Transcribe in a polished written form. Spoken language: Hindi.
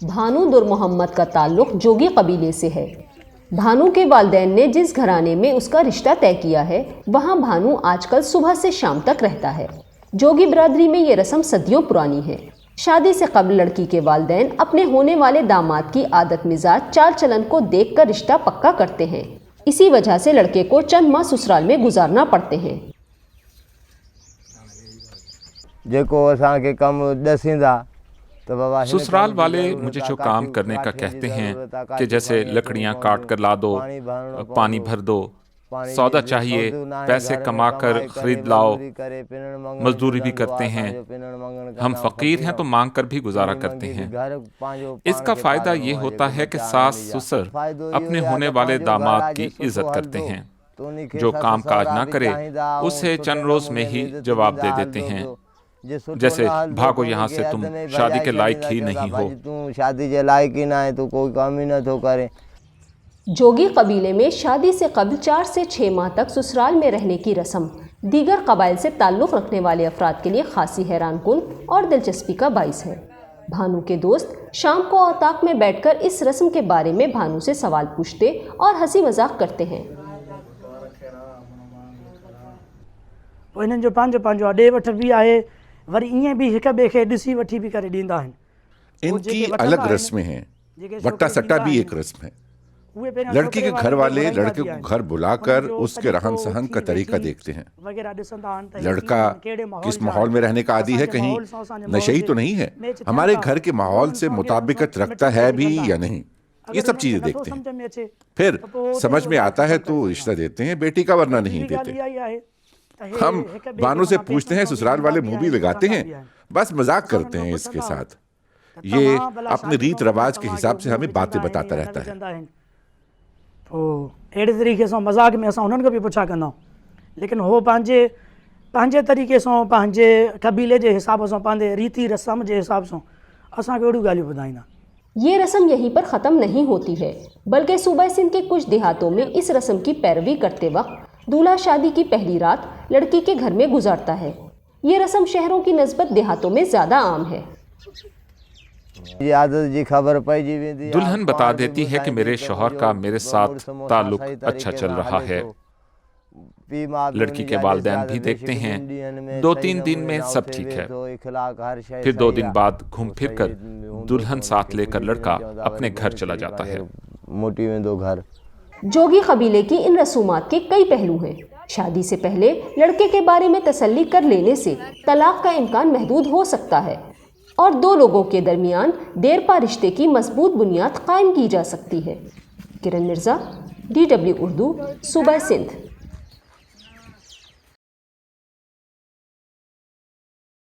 भानु दुर मोहम्मद का ताल्लुक जोगी कबीले से है। भानु के वालिदैन ने जिस घराने में उसका रिश्ता तय किया है वहाँ भानु आजकल सुबह से शाम तक रहता है। जोगी बिरादरी में ये रस्म सदियों पुरानी है। शादी से कबल लड़की के वालिदैन अपने होने वाले दामाद की आदत मिजाज चाल चलन को देखकर रिश्ता पक्का करते हैं। इसी वजह से लड़के को चंद माह ससुराल में गुजारना पड़ते हैं। ससुराल वाले मुझे जो काम करने का कहते हैं कि जैसे लकड़ियां काट कर ला दो, पानी भर दो, सौदा चाहिए, पैसे कमाकर खरीद लाओ, मजदूरी भी करते हैं। हम फकीर हैं तो मांग कर भी गुजारा करते हैं। इसका फायदा ये होता है कि सास ससुर अपने होने वाले दामाद की इज्जत करते हैं। जो काम काज ना करे उसे चंद रोज में ही जवाब दे देते हैं, जैसे भागो यहाँ से, तुम शादी के लायक ही नहीं हो। शादी के लायक ही ना है तो कोई काम ही ना तो करे। जोगी कबीले में शादी से कबल 4 से 6 माह तक ससुराल में रहने की रस्म दीगर कबाइल से ताल्लुक़ रखने वाले अफराद के लिए खासी हैरानकुन और दिलचस्पी का बाइस है। भानु के दोस्त शाम को औताक में बैठकर इस रस्म के बारे में भानु से सवाल पूछते और हंसी मजाक करते हैं। इन्हनि जो पंहिंजो ॾे वठ बि आहे, वरी ईअं बि हिक ॿिए खे ॾिसी वठी भी करे ॾींदा आहिनि। इनकी अलग रस्में हैं। वट्टा सट्टा भी एक रस्म है। लड़की के घर वाले लड़के को घर बुलाकर उसके रहन सहन का तरीका देखते हैं। लड़का किस माहौल में रहने का आदी है, कहीं नशेई तो नहीं है, हमारे घर के माहौल से मुताबिकत रखता है भी या नहीं, ये सब चीजें देखते हैं। फिर समझ में आता है तो रिश्ता देते हैं बेटी का, वरना नहीं देते। हम बानों से पूछते हैं, ससुराल वाले मुंह भी लगाते हैं, बस मजाक करते हैं इसके साथ। ये अपने रीत रवाज के हिसाब से हमें बातें बताता रहता है। तो अहिड़े तरीक़े से मजाक में असां उन्हनि खे बि पुछा कंदा आहियूं, लेकिन हो पंहिंजे तरीक़े सां, पंहिंजे कबीले के हिसाब से, पंहिंजे रीति रस्म के हिसाब से असांखे अहिड़ियूं ॻाल्हियूं ॿुधाईंदा। ये रस्म यहीं पर ख़त्म नहीं होती है, बल्कि सूबा सिंध के कुछ देहातों में इस रस्म की पैरवी करते वक्त दूल्हा शादी की पहली रात लड़की के घर में गुजारता है। ये रस्म शहरों की नस्बत देहातों में ज़्यादा आम है। दुल्हन बता देती है कि मेरे शौहर का मेरे साथ ताल्लुक अच्छा चल रहा है। लड़की के वालिदैन भी देखते हैं। 2-3 दिन में सब ठीक है। फिर 2 दिन बाद घूम फिर कर दुल्हन साथ लेकर लड़का अपने घर चला जाता है। मोटी में 2 घर। जोगी कबीले की इन रसूमात के कई पहलू हैं। शादी से पहले लड़के के बारे में तसल्ली कर लेने से तलाक का इम्कान महदूद हो सकता है और 2 लोगों के दरमियान देरपा रिश्ते की मजबूत बुनियाद कायम की जा सकती है। किरण मिर्जा, DW उर्दू, सूबा सिंध।